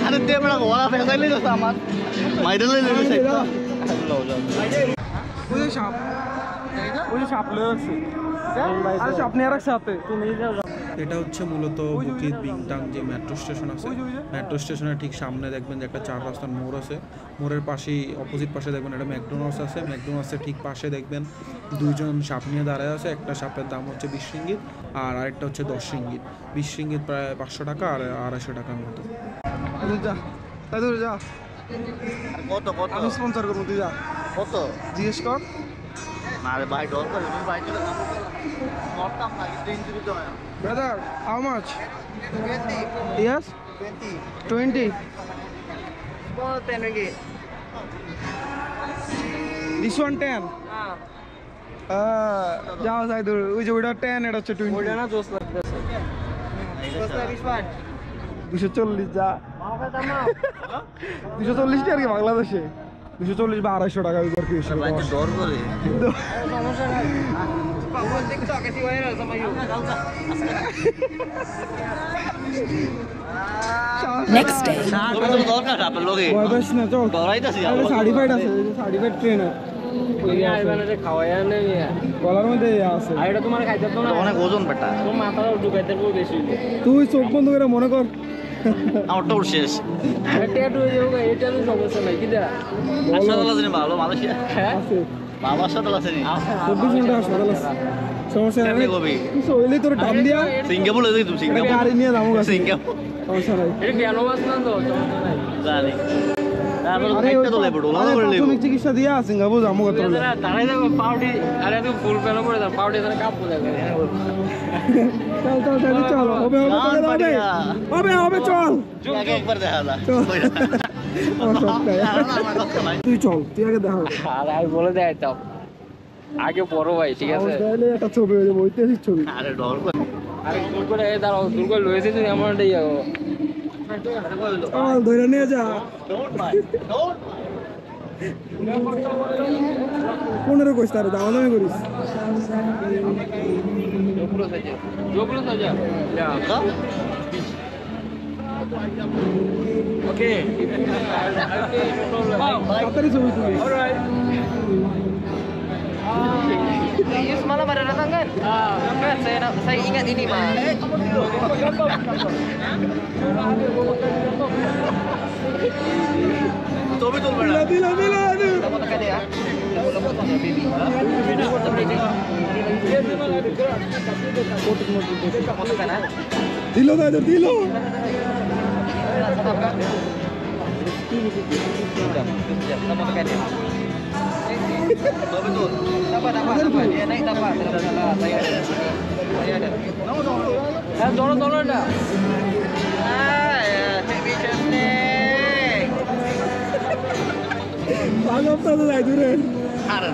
अरे ते बड़ा गोला पैसा ले जो सामान माइडल ले ले सकता मुझे शाप ले আছে আর শাপ নিয়ে রাখছে হাতে তুমি যাও। এটা হচ্ছে মূলত বুকিত বিংটাং যে মেট্রো স্টেশন আছে, মেট্রো স্টেশনের ঠিক সামনে দেখবেন যে একটা 4 রাস্তার মোড় আছে, মোড়ের পাশেই অপোজিট পাশে দেখবেন একটা ম্যাকডোনাল্ডস আছে, ম্যাকডোনাল্ডসের ঠিক পাশে দেখবেন দুইজন সাপ নিয়ে দাঁড়ায় আছে। একটা সাপের দাম হচ্ছে 20 রিঙ্গিত আর আরেকটা হচ্ছে 10 রিঙ্গিত। 20 রিঙ্গিত প্রায় 500 টাকা আর 250 টাকার মতো। যা তাই ধরে যা কত কত আমি স্পন্সর করব, তুই যা কত জিজ্ঞেস কর। আরে ভাই ডর করে তুমি ভাই চলে করতাম না কিন্তু ইঞ্জুরি তো হয়। Brother, how much? 20 Yes? 20. small 10 ringgit This one 10. যাও যাই দূর, ওই যে ওইটা 10, এটা হচ্ছে 20. ওইটা না জোস লাগতেছে। this one 240 যা। 240 টাকা কি বাংলাদেশে? 240 বা 250 টাকা বিবার কি হইছে? ভাই ডর করে সমস্যা নাই। পাগল TikTok AC viral sama you Next day. তুমি তো দরকার আপনার লগে বয়স না চল। ডরাইতাছি আরে সার্টিফাইড আছে, সার্টিফাইড ট্রেনার। ওই আইবানারে খাওয়ায়া নেই গলার মধ্যে আছে। আর এটা তোমার খাইতে তো না, অনেক ওজন বেটা তোমার মাথাটা ঢুকাইতে পুরো বেশি তুই চোখ বন্ধ করে মনে কর। আমার টোর শেষ এটা একটু হয়ে যাবে, এটা তো সমস্যা নাই কি দেয়া হাসপাতাল আছে ভালো মালয়েশিয়া হ্যাঁ আছে বাবা হাসপাতাল আছে নি 24 ঘন্টা হাসপাতাল আছে। সমস্যা নাই। কেমনে কবি কিছু হইলে তোর দাম দিয়া সিঙ্গাপুর লই তুমি একটা সিঙ্গাপুর গাড়ি নিয়ে যাবো কাছে। সিঙ্গাপুর সমস্যা নাই। এটা কেন মাছ না তো সমস্যা নাই জানি তারপর আরে খাইতে তো লেবড় ওলা করে লেবড় প্রাথমিক চিকিৎসা দিয়া সিঙ্গাপুর যাবো কত বলে। তারাই যাবো পাউডি, আরে তুই ফুল প্যান করে দাও পাউডি তারা কাপ পড়ে যাবে। চল চল চল চল হবে হবে গান পাড়িয়া। হবে হবে চল আগে একবার দেখা দা তুই চল তুই আগে দেখা। আর আমি বলে দেয় তো আগে বড় ভাই ঠিক আছে। তাহলে একটা ছবি হয়ে যাবে, ঐতিহাসিক ছবি। আরে ডর করে আরে দূর করে দাঁড়াও, দূর করে লয়েছে তুমি আমার এটাই যাবো। চল ধরে নিয়ে যা। ডোন্ট মাই ডোন্ট 15 কইছ তারে দামাদামি করিস। জোগুলো সাজা ওকে তাড়াতাড়ি ছবি তুলি। Yus malah pada datang kan? Kan saya ingat ini mas. ছবি তুলবে না দিলা দিলা দিলা Kita foto kan ya? Kita foto ya baby. Foto kan ah? দিলো দাদা দিলো। Kita foto kan ya? ছবি তুল Dapat dia naik dapat. Saya ada di sini. Saya ada. হ্যাঁ ধরো ধরো এটা Happy birthday. পাগল তো যাই দূরে। আরে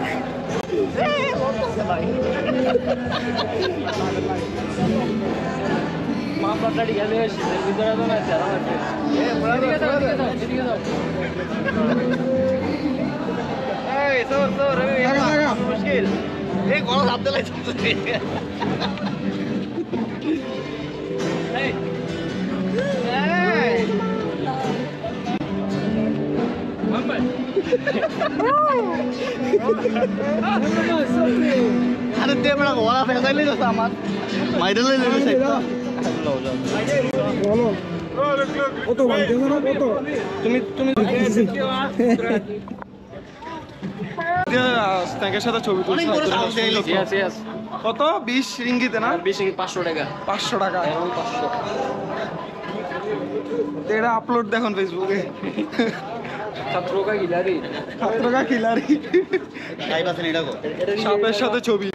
মাফলাটা ঠিক আছে ভিতরে তো না যারা আছে এদিকে যাও এদিকে যাও Hey, so Ravi. মুশকিল এই গলা চাপতে লাগছে Hey. আরে তে বড় গোলা पैसा ले जो सामान माइडल ले ले सकता বলো কত বাজে না কত তুমি তুমি স্ট্যাকের সাথে ছবি অনেক বড় সাউন্ড এই লোক ইয়েস ইয়েস কত 20 রিঙ্গিতে না? বেশি 500 টাকা 500 টাকা। এখন 500 এটা আপলোড দেখুন ফেসবুকে। ছাত্র কা গিলারি ছাত্রকা খিলাড়ি গাইবা আছে এটা গো সাপের সাথে ছবি।